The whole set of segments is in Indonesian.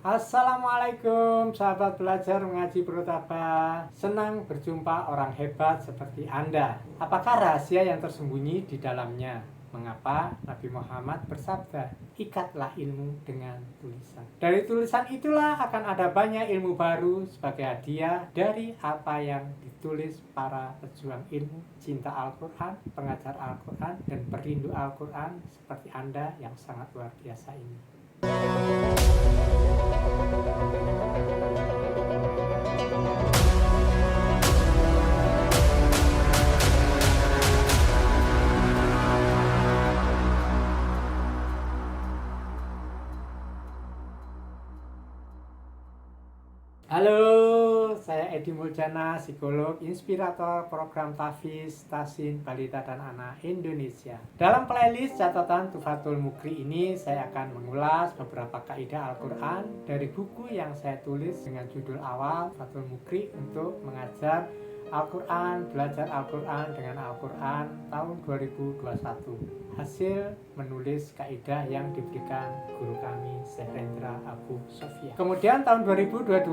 Assalamualaikum sahabat belajar mengaji Protaba. Senang berjumpa orang hebat seperti Anda. Apakah rahasia yang tersembunyi di dalamnya? Mengapa Nabi Muhammad bersabda, ikatlah ilmu dengan tulisan. Dari tulisan itulah akan ada banyak ilmu baru sebagai hadiah dari apa yang ditulis para pejuang ilmu, cinta Al-Quran, pengajar Al-Quran, dan perindu Al-Quran seperti Anda yang sangat luar biasa ini. Halo, saya Edi Muljana, psikolog, inspirator program Tafiz, Tasin, Balita dan Anak Indonesia. Dalam playlist catatan Tufatul Mukri ini, saya akan mengulas beberapa kaidah Al-Quran dari buku yang saya tulis dengan judul awal Tufatul Mukri untuk mengajar Al-Quran, belajar Al-Quran dengan Al-Quran tahun 2021. Hasil menulis kaidah yang diberikan guru kami Syekh Rendra Abu Sofia. Kemudian tahun 2022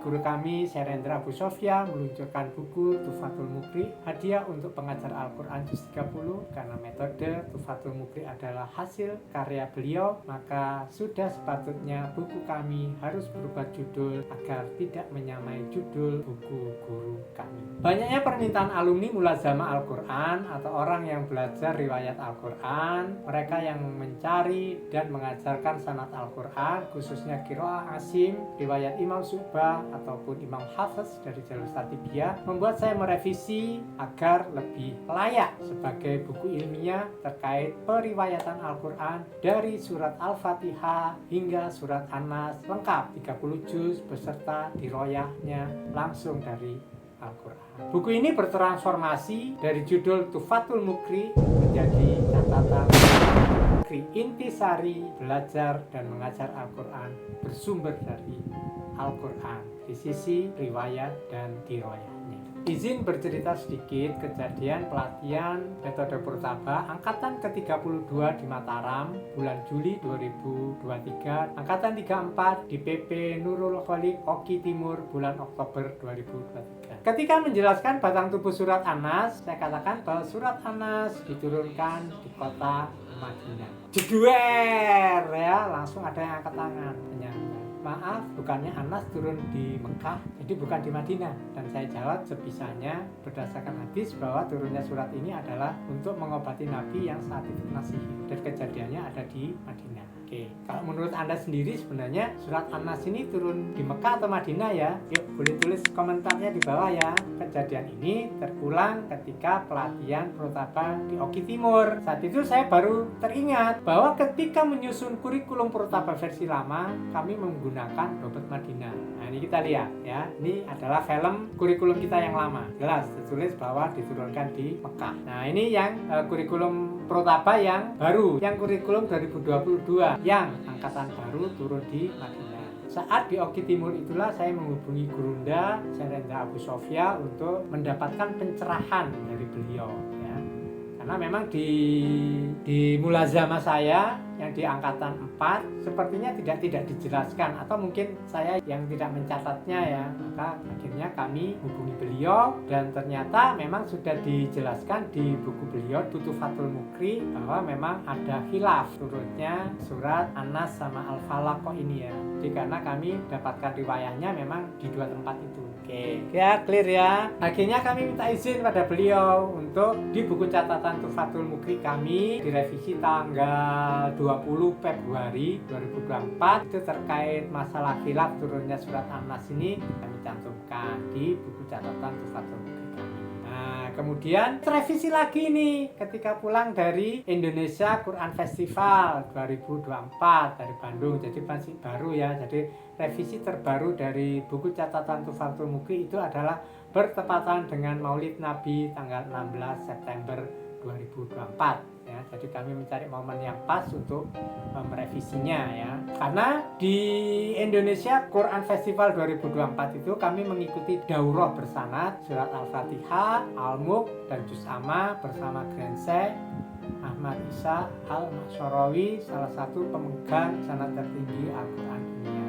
guru kami Syekh Rendra Abu Sofia meluncurkan buku Tufatul Mukri, hadiah untuk pengajar Al-Quran juz 30. Karena metode Tufatul Mukri adalah hasil karya beliau, maka sudah sepatutnya buku kami harus berubah judul agar tidak menyamai judul buku guru kami. Banyaknya permintaan alumni mulazamah Al-Quran atau orang yang belajar riwayat Al-Quran, mereka yang mencari dan mengajarkan sanad Al-Quran, khususnya qiraah Asim, riwayat Imam Syu'bah ataupun Imam Hafiz dari jalur Satibiyah, membuat saya merevisi agar lebih layak sebagai buku ilmiah terkait periwayatan Al-Quran dari surat Al-Fatihah hingga surat An-Nas lengkap 30 juz beserta diroyahnya langsung dari Al-Quran. Buku ini bertransformasi dari judul Tufatul Mukri menjadi catatan Mukri, intisari belajar dan mengajar Al-Quran bersumber dari Al-Quran di sisi riwayat dan diroyahnya. Izin bercerita sedikit kejadian pelatihan metode Protaba angkatan ke-32 di Mataram bulan Juli 2023, angkatan 34 di PP Nurul Khaliq Oki Timur bulan Oktober 2023. Ketika menjelaskan batang tubuh surat An-Nas, saya katakan bahwa surat An-Nas diturunkan di kota Madinah. Jeduer ya, langsung ada yang angkat tangan menyangka. Maaf, bukannya Anas turun di Mekah, jadi bukan di Madinah. Dan saya jawab sebisanya berdasarkan hadis bahwa turunnya surat ini adalah untuk mengobati Nabi yang saat itu kena sihir. Dan kejadiannya ada di Madinah. Oke, kalau menurut Anda sendiri sebenarnya surat An-Nas ini turun di Mekah atau Madinah ya? Yuk, boleh tulis komentarnya di bawah ya. Kejadian ini terulang ketika pelatihan Protaba di Oki Timur. Saat itu saya baru teringat bahwa ketika menyusun kurikulum Protaba versi lama, kami menggunakan Robert Madinah. Nah, ini kita lihat ya. Ini adalah film kurikulum kita yang lama. Jelas tertulis bahwa diturunkan di Mekah. Nah, ini yang kurikulum Protaba yang baru, yang kurikulum 2022 yang angkatan baru turun di Madinah. Saat di Oki Timur itulah saya menghubungi Gurunda Syekh Rendra Abu Sofia untuk mendapatkan pencerahan dari beliau ya. Karena memang di mulazamah saya yang di angkatan 4 sepertinya tidak dijelaskan, atau mungkin saya yang tidak mencatatnya ya. Maka akhirnya kami hubungi beliau dan ternyata memang sudah dijelaskan di buku beliau Tufatul Mukri bahwa memang ada khilaf turunnya surat An-Nas sama Al-Falaq kok ini ya. Jadi karena kami dapatkan riwayahnya memang di dua tempat itu. Oke, ya clear ya. Akhirnya kami minta izin pada beliau untuk di buku catatan Tufatul Mukri kami direvisi tanggal 20 Februari 2024 itu terkait masalah khilaf turunnya surat An-Nas ini kami cantumkan di buku catatan Tufatul Mukri kami. Nah, kemudian revisi lagi nih ketika pulang dari Indonesia Quran Festival 2024 dari Bandung. Jadi masih baru ya. Jadi revisi terbaru dari buku catatan Tufatul Mukri itu adalah bertepatan dengan Maulid Nabi tanggal 16 September 2024 ya. Jadi kami mencari momen yang pas untuk merevisinya ya. Karena di Indonesia Quran Festival 2024 itu kami mengikuti daurah bersanad surat Al-Fatihah, Al-Mulk dan Juz Amma bersama Grensek Ahmad Isa Al-Masyarawi, salah satu pemegang sanad tertinggi Al-Quran dunia.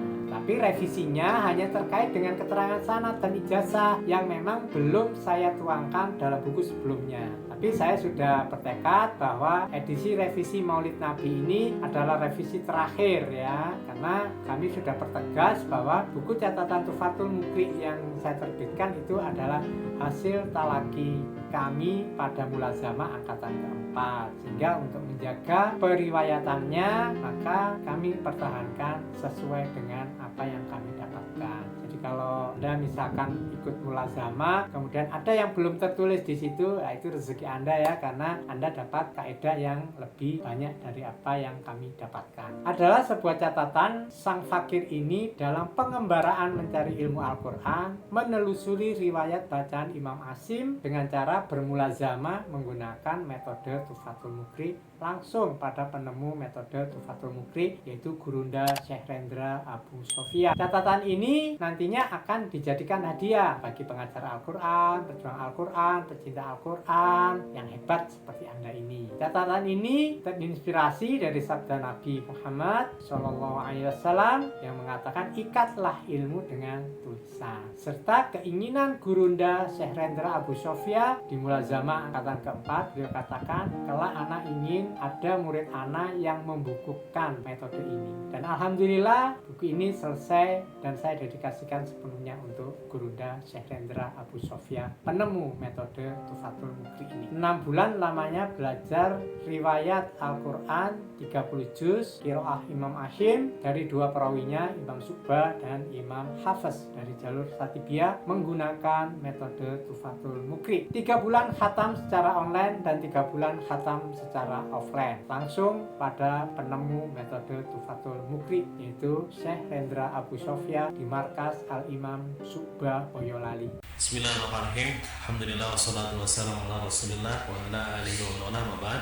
Tapi revisinya hanya terkait dengan keterangan sanad dan ijazah yang memang belum saya tuangkan dalam buku sebelumnya. Tapi saya sudah bertekad bahwa edisi revisi Maulid Nabi ini adalah revisi terakhir ya, karena kami sudah pertegas bahwa buku catatan Tuhfatul Mukri yang saya terbitkan itu adalah hasil talaki kami pada mulazamah angkatan keempat, sehingga untuk menjaga periwayatannya maka kami pertahankan sesuai dengan apa yang kami dapatkan. Jadi kalau Anda misalkan ikut mulazamah kemudian ada yang belum tertulis di situ, ya itu rezeki Anda ya, karena Anda dapat kaidah yang lebih banyak dari apa yang kami dapatkan. Adalah sebuah catatan sang fakir ini dalam pengembaraan mencari ilmu Al-Quran, menelusuri riwayat bacaan Imam Asim dengan cara bermulazamah menggunakan metode Tuhfatul Mukri langsung pada penemu metode Tuhfatul Mukri, yaitu Gurunda Syekh Rendra Abu Sofyan. Catatan ini nantinya akan dijadikan hadiah bagi pengajar Al-Quran, pejuang Al-Quran, pecinta Al-Quran yang hebat seperti Anda ini. Catatan ini terinspirasi dari sabda Nabi Muhammad SAW yang mengatakan ikatlah ilmu dengan tulisan, serta keinginan Gurunda Syekh Rendra Abu Sofyan di mulazamah angkatan keempat. Beliau katakan, kelak anak ingin ada murid anak yang membukukan metode ini, dan alhamdulillah buku ini selesai dan saya dedikasikan sepenuhnya untuk Gurunda Syekh Rendra Abu Sofyan, penemu metode Tuhfatul Mukri ini. 6 bulan lamanya belajar riwayat Al-Quran 30 juz qiraah Imam Asim dari dua perawinya, Imam Subba dan Imam Hafiz dari jalur Satibiyah menggunakan metode Tuhfatul Mukri. 3 bulan khatam secara online dan 3 bulan khatam secara offline langsung pada penemu metode Tuhfatul Mukri, yaitu Syekh Rendra Abu Sofyan di markas Al-Imam Subba Boyolali. Bismillahirrahmanirrahim. Alhamdulillah wassalatu wassalamu ala Rasulillah wa ala alihi wa man wala.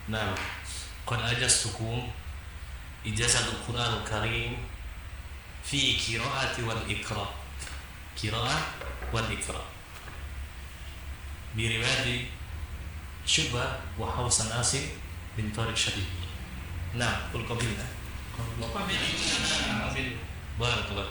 Nah, qad ajastukum ijazatul Qur'anul Karim fi qiraati wal iqra. Qiraah wal iqra. Bi riwayat Syubah wa Hafs Asim bin Tariq Syadid. Nah, qul qabilna. Barakallah.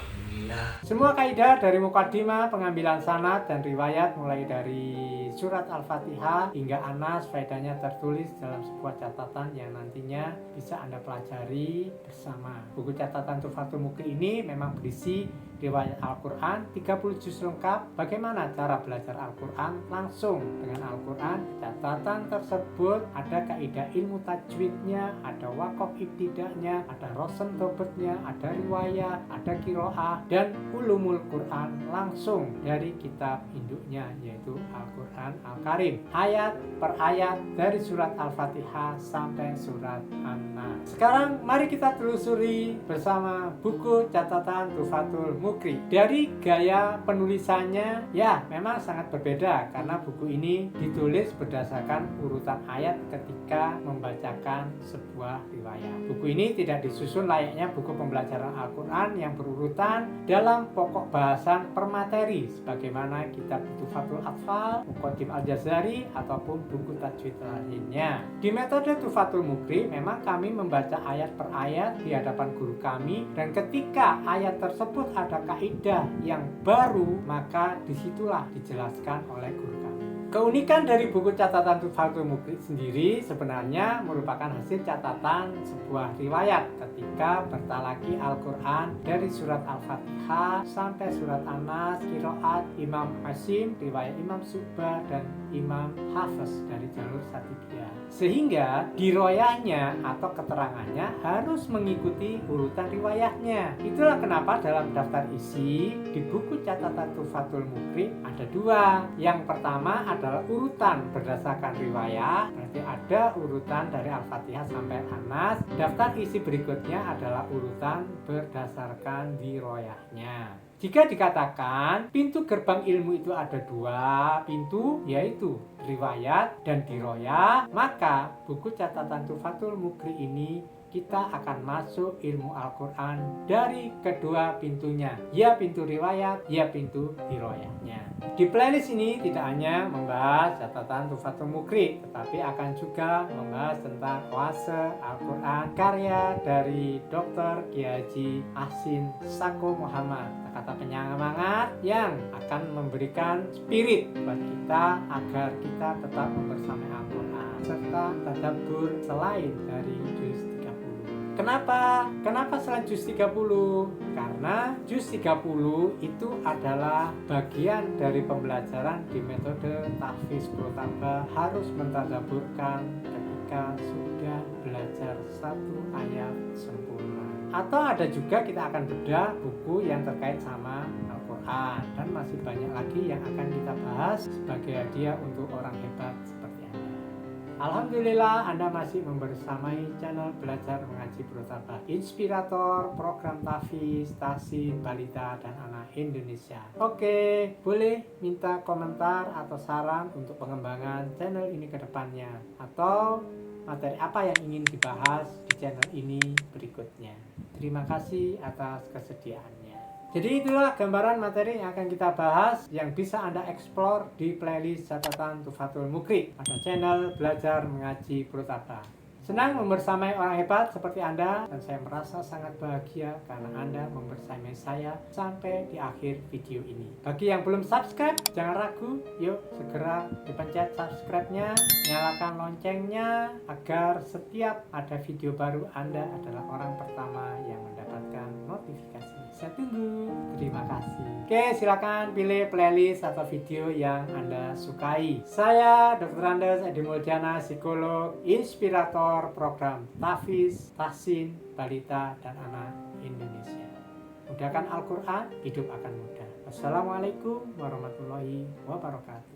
Semua kaidah dari mukaddimah, pengambilan sanad dan riwayat mulai dari surat Al-Fatihah hingga Anas faedahnya tertulis dalam sebuah catatan yang nantinya bisa Anda pelajari bersama. Buku catatan Tuhfatul Mukri ini memang berisi riwayat Al-Quran 30 juz lengkap, bagaimana cara belajar Al-Quran langsung dengan Al-Quran. Catatan tersebut ada kaidah ilmu tajwidnya, ada wakof ibtidaknya, ada rosen dobetnya, ada riwayat, ada kiroah, dan ulumul Quran langsung dari kitab induknya, yaitu Al-Quran Al-Karim, ayat per ayat dari surat Al-Fatihah sampai surat An-Nas. Sekarang mari kita telusuri bersama buku catatan Tuhfatul Mukri. Dari gaya penulisannya ya memang sangat berbeda, karena buku ini ditulis berdasarkan urutan ayat ketika membacakan sebuah riwayat. Buku ini tidak disusun layaknya buku pembelajaran Al-Quran yang berurutan dalam pokok bahasan per materi sebagaimana kitab Tuhfatul Atfal, Muqaddim Al-Jazari ataupun buku tajwid lainnya. Di metode Tuhfatul Mukri memang kami membaca ayat per ayat di hadapan guru kami, dan ketika ayat tersebut ada kaidah yang baru maka disitulah dijelaskan oleh guru kami. Keunikan dari buku catatan Tuhfatul Mukri sendiri sebenarnya merupakan hasil catatan sebuah riwayat ketika bertalaki Al-Quran dari surat Al-Fatihah sampai surat An-Nas, qiraat Imam Asim, riwayat Imam Subba dan Imam Hafiz dari jalur Satibiyah, sehingga diroyahnya atau keterangannya harus mengikuti urutan riwayatnya. Itulah kenapa dalam daftar isi di buku catatan Tuhfatul Mukri ada dua. Yang pertama adalah urutan berdasarkan riwayat, berarti ada urutan dari Al-Fatihah sampai An-Nas. Daftar isi berikutnya adalah urutan berdasarkan riwayatnya. Jika dikatakan pintu gerbang ilmu itu ada dua pintu, yaitu riwayat dan diroyah, maka buku catatan Tuhfatul Mukri ini kita akan masuk ilmu Al-Quran dari kedua pintunya, ya pintu riwayat, ya pintu hiroyahnya. Di playlist ini tidak hanya membahas catatan Tuhfatul Mukri, tetapi akan juga membahas tentang oase Al-Quran karya dari Dr. Kiai Haji Ahsin Sako Muhammad, kata penyemangat yang akan memberikan spirit buat kita agar kita tetap membersamai Al-Quran serta tadabbur selain dari juz 30. Kenapa selain juz 30? Karena juz 30 itu adalah bagian dari pembelajaran di metode tahfiz protaba, harus mentadabburkan ketika sudah belajar satu ayat sempurna. Atau ada juga kita akan bedah buku yang terkait sama Al-Quran, dan masih banyak lagi yang akan kita bahas sebagai hadiah untuk orang hebat seperti Anda. Alhamdulillah Anda masih membersamai channel Belajar Mengaji Protaba, inspirator program tahfiz, tahsin, balita, dan anak Indonesia. Oke, boleh minta komentar atau saran untuk pengembangan channel ini ke depannya, atau materi apa yang ingin dibahas di channel ini berikutnya. Terima kasih atas kesediaannya. Jadi itulah gambaran materi yang akan kita bahas yang bisa Anda explore di playlist catatan Tuhfatul Mukri pada channel Belajar Mengaji Protaba. Senang membersamai orang hebat seperti Anda, dan saya merasa sangat bahagia karena Anda membersamai saya sampai di akhir video ini. Bagi yang belum subscribe, jangan ragu, yuk segera dipencet subscribe-nya, nyalakan loncengnya agar setiap ada video baru Anda adalah orang pertama yang mendapatkan notifikasi. Saya tunggu. Terima kasih. Oke, silakan pilih playlist atau video yang Anda sukai. Saya Dr. Andes Edi Muljana, psikolog, inspirator program tahfiz, tahsin, balita, dan anak Indonesia. Mudahkan Al-Quran, hidup akan mudah. Wassalamualaikum warahmatullahi wabarakatuh.